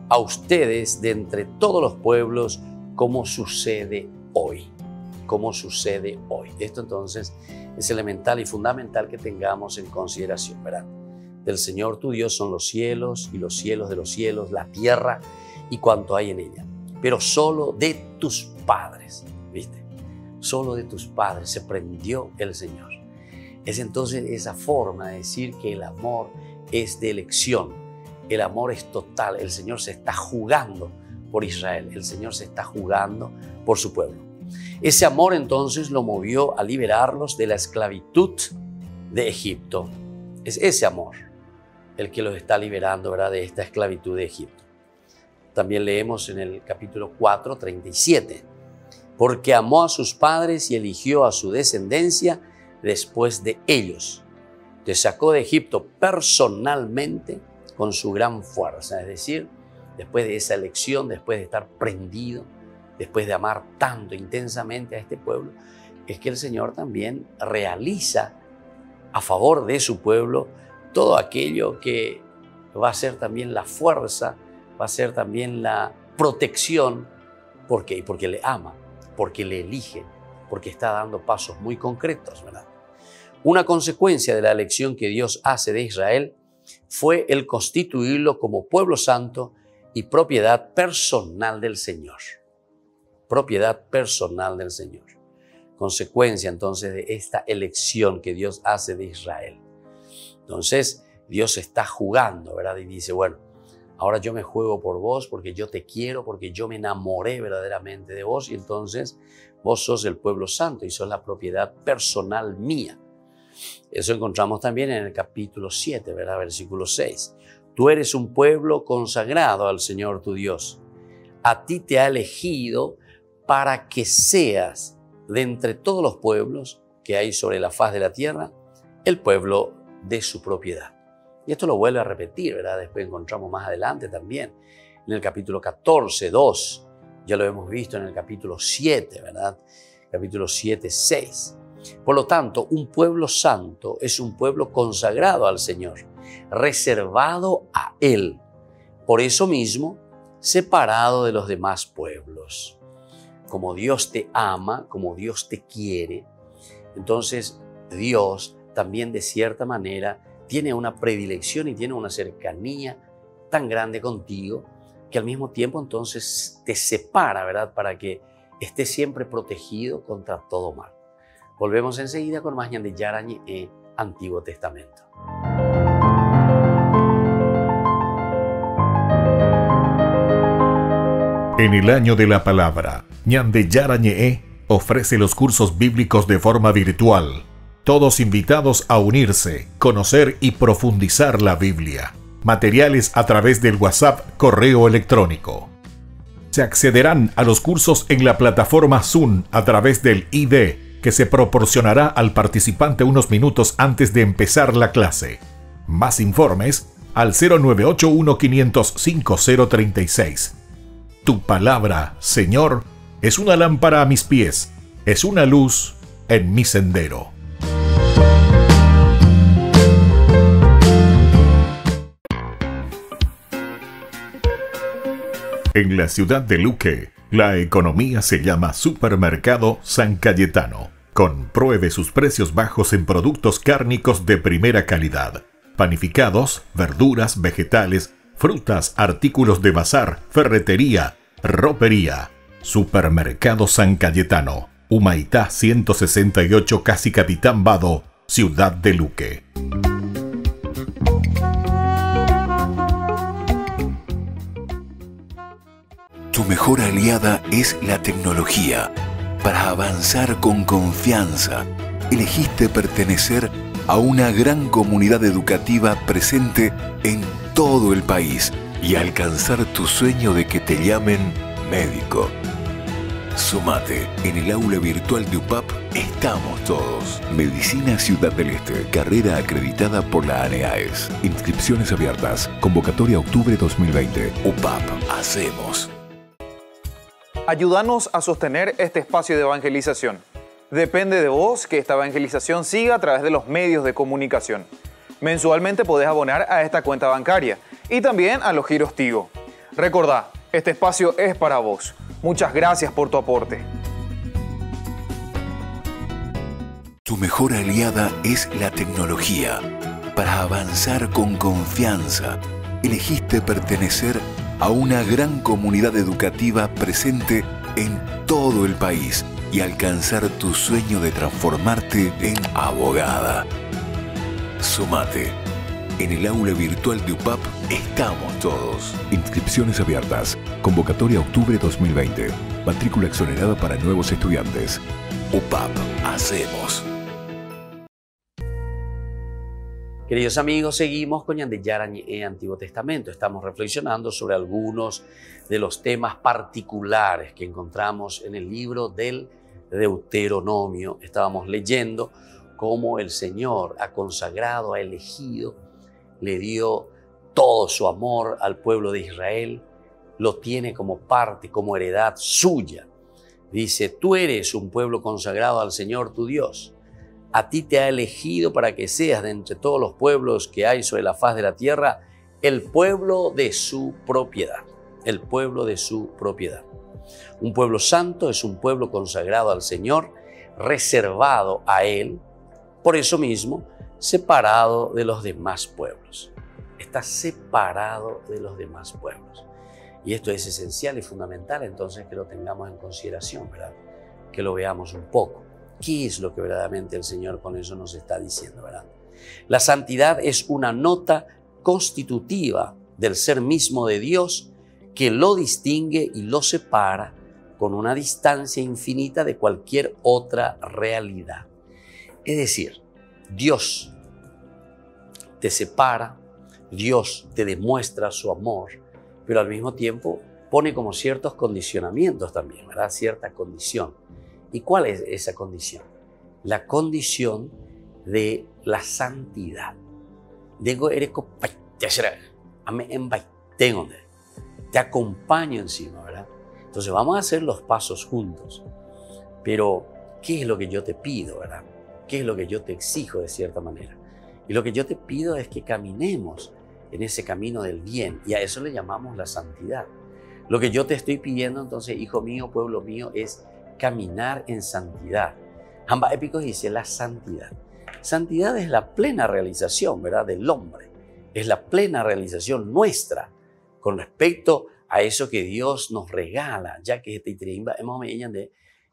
a ustedes de entre todos los pueblos, como sucede hoy. Como sucede hoy. Esto entonces es elemental y fundamental que tengamos en consideración, ¿verdad? Del Señor tu Dios son los cielos y los cielos de los cielos, la tierra y cuanto hay en ella. Pero solo de tus padres, ¿viste? Solo de tus padres se prendió el Señor. Es entonces esa forma de decir que el amor es de elección. El amor es total. El Señor se está jugando por Israel. El Señor se está jugando por su pueblo. Ese amor entonces lo movió a liberarlos de la esclavitud de Egipto. Es ese amor el que los está liberando, ¿verdad?, de esta esclavitud de Egipto. También leemos en el capítulo 4, 37. Porque amó a sus padres y eligió a su descendencia después de ellos. Te sacó de Egipto personalmente con su gran fuerza. Es decir, después de esa elección, después de estar prendido, después de amar tanto intensamente a este pueblo, es que el Señor también realiza a favor de su pueblo todo aquello que va a ser también la fuerza, va a ser también la protección. ¿Por qué? Porque le ama, porque le elige, porque está dando pasos muy concretos, ¿verdad? Una consecuencia de la elección que Dios hace de Israel fue el constituirlo como pueblo santo y propiedad personal del Señor. Propiedad personal del Señor. Consecuencia entonces de esta elección que Dios hace de Israel. Entonces Dios está jugando, ¿verdad? Y dice, bueno, ahora yo me juego por vos porque yo te quiero, porque yo me enamoré verdaderamente de vos y entonces vos sos el pueblo santo y sos la propiedad personal mía. Eso encontramos también en el capítulo 7, ¿verdad? Versículo 6. Tú eres un pueblo consagrado al Señor tu Dios. A ti te ha elegido para que seas de entre todos los pueblos que hay sobre la faz de la tierra, el pueblo de su propiedad. Y esto lo vuelve a repetir, ¿verdad? Después encontramos más adelante también, en el capítulo 14, 2. Ya lo hemos visto en el capítulo 7, ¿verdad? Capítulo 7, 6. Por lo tanto, un pueblo santo es un pueblo consagrado al Señor, reservado a Él. Por eso mismo, separado de los demás pueblos. Como Dios te ama, como Dios te quiere, entonces Dios también de cierta manera tiene una predilección y tiene una cercanía tan grande contigo que al mismo tiempo entonces te separa, ¿verdad? Para que estés siempre protegido contra todo mal. Volvemos enseguida con más Ñande Yarañe e Antiguo Testamento. En el año de la palabra, Ñande Yarañe ofrece los cursos bíblicos de forma virtual. Todos invitados a unirse, conocer y profundizar la Biblia. Materiales a través del WhatsApp, correo electrónico. Se accederán a los cursos en la plataforma Zoom a través del ID, que se proporcionará al participante unos minutos antes de empezar la clase. Más informes al 0981-500-5036. Tu palabra, Señor, es una lámpara a mis pies, es una luz en mi sendero. En la ciudad de Luque, la economía se llama Supermercado San Cayetano. Compruebe sus precios bajos en productos cárnicos de primera calidad. panificados, verduras, vegetales, frutas, artículos de bazar, ferretería, ropería. Supermercado San Cayetano, Humaitá 168, Casi Capitán Vado, Ciudad de Luque. Tu mejor aliada es la tecnología. Para avanzar con confianza, elegiste pertenecer a una gran comunidad educativa presente en todo el país y alcanzar tu sueño de que te llamen médico. Sumate, en el aula virtual de UPAP estamos todos. Medicina Ciudad del Este, carrera acreditada por la ANEAES. Inscripciones abiertas, convocatoria octubre 2020. UPAP, hacemos. Ayúdanos a sostener este espacio de evangelización. Depende de vos que esta evangelización siga a través de los medios de comunicación. Mensualmente podés abonar a esta cuenta bancaria y también a los giros Tigo. Recordá, este espacio es para vos. Muchas gracias por tu aporte. Tu mejor aliada es la tecnología. Para avanzar con confianza, elegiste pertenecer a una gran comunidad educativa presente en todo el país y alcanzar tu sueño de transformarte en abogada. Sumate. En el aula virtual de UPAP estamos todos. Inscripciones abiertas. Convocatoria octubre 2020. Matrícula exonerada para nuevos estudiantes. UPAP, hacemos. Queridos amigos, seguimos con Yandeyarañe e Antiguo Testamento. Estamos reflexionando sobre algunos de los temas particulares que encontramos en el libro del Deuteronomio. Estábamos leyendo cómo el Señor ha consagrado, ha elegido, le dio todo su amor al pueblo de Israel, lo tiene como parte, como heredad suya. Dice, tú eres un pueblo consagrado al Señor tu Dios. A ti te ha elegido para que seas de entre todos los pueblos que hay sobre la faz de la tierra, el pueblo de su propiedad. El pueblo de su propiedad. Un pueblo santo es un pueblo consagrado al Señor, reservado a Él, por eso mismo, separado de los demás pueblos. Está separado de los demás pueblos. Y esto es esencial y fundamental, entonces, que lo tengamos en consideración, ¿verdad? Que lo veamos un poco. ¿Qué es lo que verdaderamente el Señor con eso nos está diciendo, verdad? La santidad es una nota constitutiva del ser mismo de Dios que lo distingue y lo separa con una distancia infinita de cualquier otra realidad. Es decir, Dios te separa, Dios te demuestra su amor, pero al mismo tiempo pone como ciertos condicionamientos también, ¿verdad? Cierta condición. ¿Y cuál es esa condición? La condición de la santidad. Te acompaño encima, ¿verdad? Entonces vamos a hacer los pasos juntos. Pero, ¿qué es lo que yo te pido, verdad? ¿Qué es lo que yo te exijo de cierta manera? Y lo que yo te pido es que caminemos en ese camino del bien, y a eso le llamamos la santidad. Lo que yo te estoy pidiendo entonces, hijo mío, pueblo mío, es caminar en santidad. Jamba Épicos dice la santidad. Santidad es la plena realización, ¿verdad?, del hombre. Es la plena realización nuestra con respecto a eso que Dios nos regala, ya que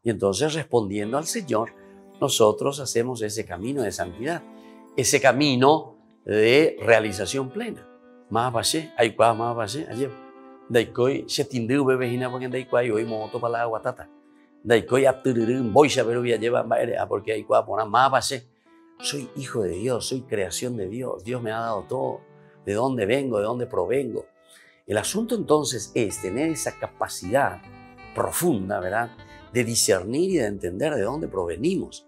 y entonces respondiendo al Señor, nosotros hacemos ese camino de santidad, ese camino de realización plena. Más vaya, hay cuá más vaya, ayer. Daikoi se tindu bebejina porque daikoi hoy moto para la guatata. Daikoi aptururum voy a ver voy lleva porque hay cuá pona más vaya. Soy hijo de Dios, soy creación de Dios. Dios me ha dado todo. ¿De dónde vengo? ¿De dónde provengo? El asunto entonces es tener esa capacidad profunda, ¿verdad?, de discernir y de entender de dónde provenimos.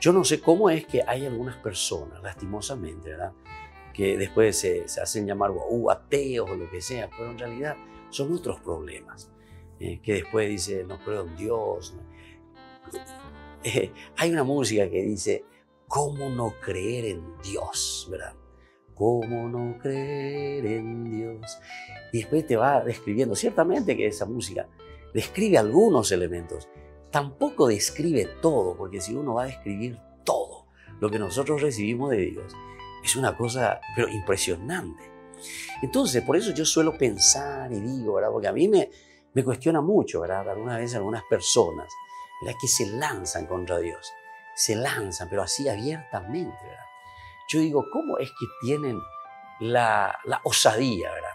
Yo no sé cómo es que hay algunas personas, lastimosamente, ¿verdad?, que después se hacen llamar ateos o lo que sea, pero en realidad son otros problemas, que después dice, no creo en Dios. Hay una música que dice, ¿cómo no creer en Dios?, ¿verdad? ¿Cómo no creer en Dios? Y después te va describiendo, ciertamente que esa música describe algunos elementos, tampoco describe todo, porque si uno va a describir todo lo que nosotros recibimos de Dios, es una cosa, pero impresionante. Entonces, por eso yo suelo pensar y digo, ¿verdad? Porque a mí me cuestiona mucho, ¿verdad? Algunas veces algunas personas, ¿verdad? Que se lanzan contra Dios. Se lanzan, pero así abiertamente, ¿verdad? Yo digo, ¿cómo es que tienen la osadía, ¿verdad?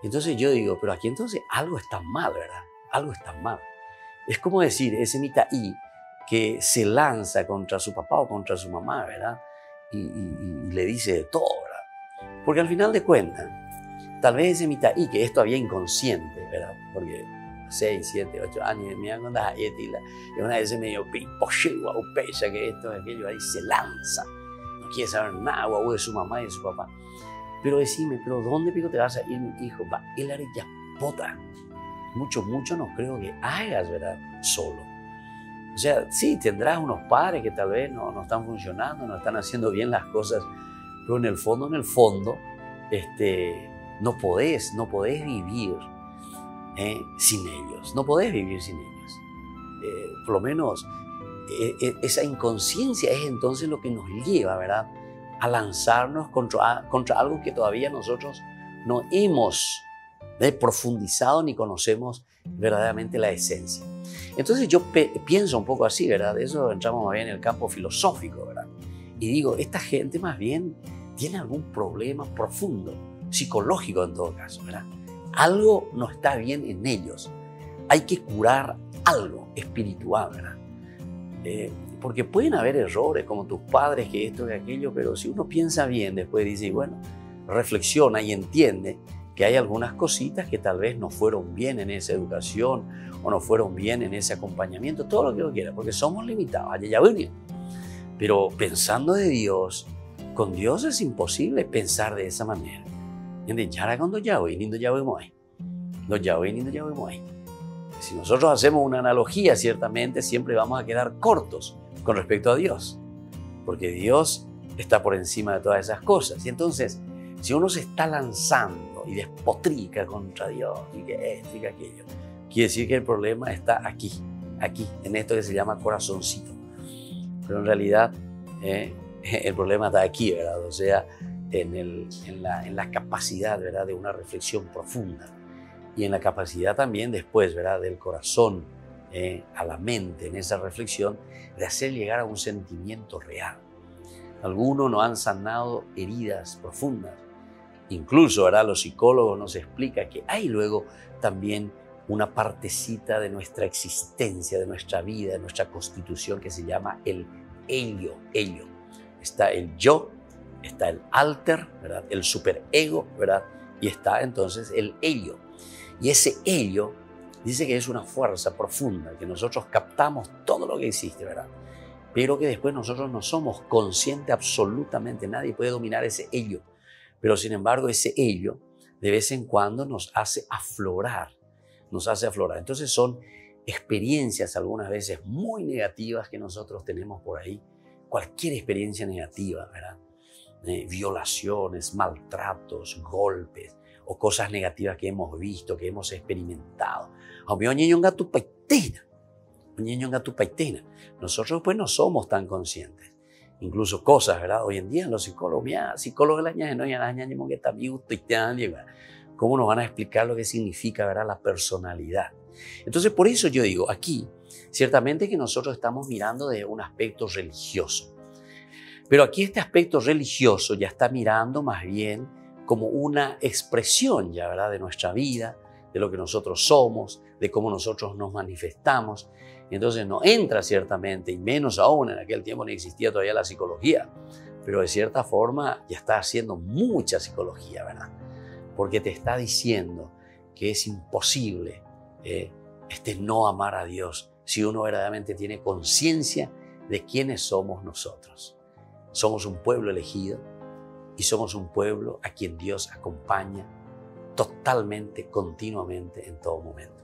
Entonces yo digo, pero aquí entonces algo está mal, ¿verdad? Algo está mal. Es como decir, ese Mitaí que se lanza contra su papá o contra su mamá, ¿verdad? Y le dice de todo, ¿verdad? Porque al final de cuentas, tal vez ese Mitaí, que es todavía inconsciente, ¿verdad? Porque 6, 7, 8 años, me han contado y una vez medio pipochegua o pesa que esto, aquello, ahí se lanza. No quiere saber nada, guau, de su mamá y de su papá. Pero decime, ¿pero dónde pico te vas a ir, mi hijo? Va, él haré ya pota. Mucho no creo que hagas, ¿verdad? Solo. O sea, sí, tendrás unos padres que tal vez no están funcionando, no están haciendo bien las cosas, pero en el fondo, no podés vivir sin ellos. No podés vivir sin ellos. Por lo menos esa inconsciencia es entonces lo que nos lleva, ¿verdad?, a lanzarnos contra algo que todavía nosotros no hemos profundizado ni conocemos verdaderamente la esencia. Entonces yo pienso un poco así, ¿verdad? De eso entramos más bien en el campo filosófico, ¿verdad? Y digo, esta gente más bien tiene algún problema profundo, psicológico en todo caso, ¿verdad? Algo no está bien en ellos. Hay que curar algo espiritual, ¿verdad? Porque pueden haber errores como tus padres, que esto, que aquello, pero si uno piensa bien, después dice, bueno, reflexiona y entiende que hay algunas cositas que tal vez no fueron bien en esa educación o no fueron bien en ese acompañamiento, todo lo que uno quiera, porque somos limitados. Pero pensando de Dios, con Dios es imposible pensar de esa manera. Si nosotros hacemos una analogía, ciertamente siempre vamos a quedar cortos con respecto a Dios, porque Dios está por encima de todas esas cosas. Y entonces, si uno se está lanzando y despotrica contra Dios y que esto y que aquello, quiere decir que el problema está aquí, en esto que se llama corazoncito. Pero en realidad el problema está aquí, ¿verdad? O sea, en la capacidad, ¿verdad?, de una reflexión profunda y en la capacidad también después, ¿verdad?, del corazón a la mente, en esa reflexión, de hacer llegar a un sentimiento real. Algunos nos han sanado heridas profundas. Incluso, ¿verdad?, los psicólogos nos explican que hay luego también una partecita de nuestra existencia, de nuestra vida, de nuestra constitución, que se llama el ello. Está el yo, está el alter, ¿verdad?, el superego, ¿verdad?, y está entonces el ello. Y ese ello dice que es una fuerza profunda, que nosotros captamos todo lo que existe, ¿verdad?, pero que después nosotros no somos conscientes absolutamente, nadie puede dominar ese ello. Pero sin embargo ese ello de vez en cuando nos hace aflorar. Entonces son experiencias algunas veces muy negativas que nosotros tenemos por ahí. Cualquier experiencia negativa, ¿verdad? Violaciones, maltratos, golpes o cosas negativas que hemos visto, que hemos experimentado. Nosotros pues no somos tan conscientes. Incluso cosas, ¿verdad? Hoy en día los psicólogos, ¿cómo nos van a explicar lo que significa, ¿verdad?, la personalidad? Entonces, por eso yo digo, aquí, ciertamente que nosotros estamos mirando de un aspecto religioso. Pero aquí este aspecto religioso ya está mirando más bien como una expresión ya, ¿verdad?, de nuestra vida, de lo que nosotros somos, de cómo nosotros nos manifestamos. Entonces no entra ciertamente, y menos aún en aquel tiempo ni existía todavía la psicología, pero de cierta forma ya está haciendo mucha psicología, ¿verdad? Porque te está diciendo que es imposible no amar a Dios si uno verdaderamente tiene conciencia de quiénes somos nosotros. Somos un pueblo elegido y somos un pueblo a quien Dios acompaña totalmente, continuamente, en todo momento.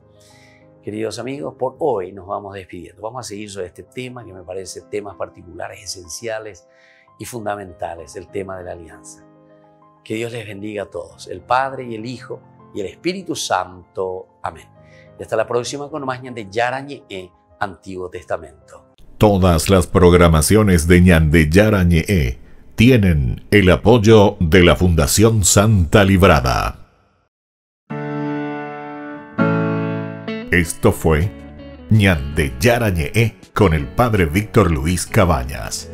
Queridos amigos, por hoy nos vamos despidiendo. Vamos a seguir sobre este tema que me parece temas particulares, esenciales y fundamentales, el tema de la alianza. Que Dios les bendiga a todos, el Padre y el Hijo y el Espíritu Santo. Amén. Y hasta la próxima con más de Yarañe Antiguo Testamento. Todas las programaciones de Ñande Yarañe tienen el apoyo de la Fundación Santa Librada. Esto fue Ñande Yarañe'e con el Padre Víctor Luis Cabañas.